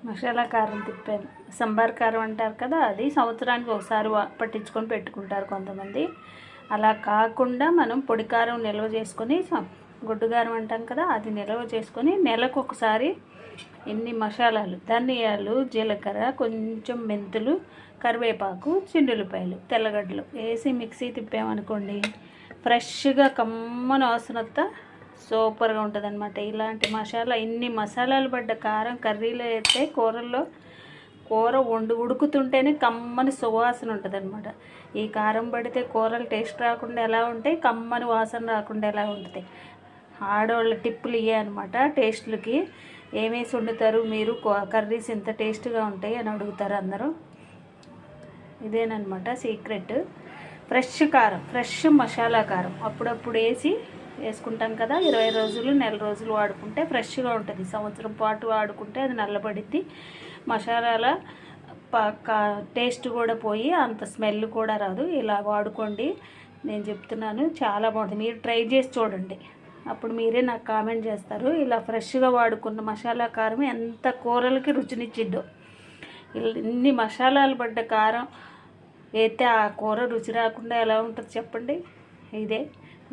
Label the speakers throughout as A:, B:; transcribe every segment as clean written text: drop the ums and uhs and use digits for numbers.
A: మసాలా కారం తిప్పాను. సంబార్ కారం అంటారు కదా, అది సంవత్సరానికి ఒకసారి పట్టించుకొని పెట్టుకుంటారు కొంతమంది. అలా కాకుండా మనం పొడి కారం నిల్వ చేసుకొని, గొడ్డు కారం అంటాం కదా, అది నిల్వ చేసుకొని నెలకు ఒకసారి ఇన్ని మసాలాలు, ధనియాలు, జీలకర్ర, కొంచెం మెంతులు, కరివేపాకు, చిన్నులపాయలు, తెల్లగడ్డలు వేసి మిక్సీ తిప్పామనుకోండి, ఫ్రెష్గా కమ్మన వాసనతో సూపర్గా ఉంటుంది అనమాట. ఇలాంటి మసాలా, ఇన్ని మసాలాలు పడ్డ కారం కర్రీలో వేస్తే కూర ఉడుకుతుంటేనే కమ్మని సువాసన ఉంటుంది అనమాట. ఈ కారం పడితే కూరలు టేస్ట్ రాకుండా ఎలా ఉంటాయి, కమ్మని వాసన రాకుండా ఎలా ఉంటుంది. ఆడవాళ్ళ టిప్పులు ఇవే అనమాట. టేస్ట్లకి ఏమేసి వండుతారు మీరు, కర్రీస్ ఎంత టేస్ట్గా ఉంటాయి అని అడుగుతారు అందరూ. ఇదేనమాట సీక్రెట్. ఫ్రెష్ కారం, ఫ్రెష్ మసాలా కారం అప్పుడప్పుడు వేసుకుంటాం కదా, 20 రోజులు, నెల రోజులు వాడుకుంటే ఫ్రెష్గా ఉంటుంది. సంవత్సరం పాటు వాడుకుంటే అది నల్లబడిద్ది. మసాలాల టేస్ట్ కూడా పోయి అంత స్మెల్ కూడా రాదు. ఇలా వాడుకోండి, నేను చెప్తున్నాను, చాలా బాగుంటుంది. మీరు ట్రై చేసి చూడండి, అప్పుడు మీరే నాకు కామెంట్ చేస్తారు. ఇలా ఫ్రెష్గా వాడుకున్న మసాలా కారం ఎంత కూరలకి రుచినిచ్చిద్దో. ఇన్ని మసాలాలు పడ్డ కారం అయితే ఆ కూర రుచి రాకుండా ఎలా ఉంటుంది చెప్పండి. ఇదే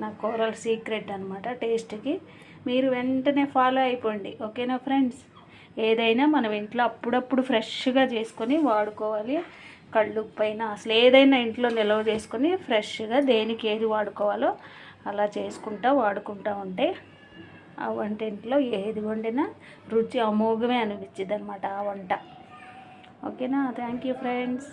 A: నా కూరల సీక్రెట్ అనమాట టేస్ట్కి. మీరు వెంటనే ఫాలో అయిపోండి, ఓకేనా ఫ్రెండ్స్. ఏదైనా మనం ఇంట్లో అప్పుడప్పుడు ఫ్రెష్గా చేసుకొని వాడుకోవాలి. కళ్ళుప్పైన అసలు ఏదైనా ఇంట్లో నిల్వ చేసుకొని ఫ్రెష్గా దేనికి ఏది వాడుకోవాలో అలా వాడుకుంటూ ఉంటే ఆ వంటింట్లో ఏది వండినా రుచి అమోఘమే అనిపించింది అనమాట ఆ వంట. ఓకేనా. Thank you friends.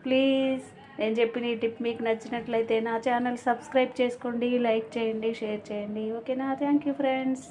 A: ప్లీజ్ నేను చెప్పిన ఈ టిప్ మీకు నచ్చినట్లయితే నా ఛానల్ సబ్స్క్రైబ్ చేసుకోండి, లైక్ చేయండి, షేర్ చేయండి. ఓకేనా. Thank you friends.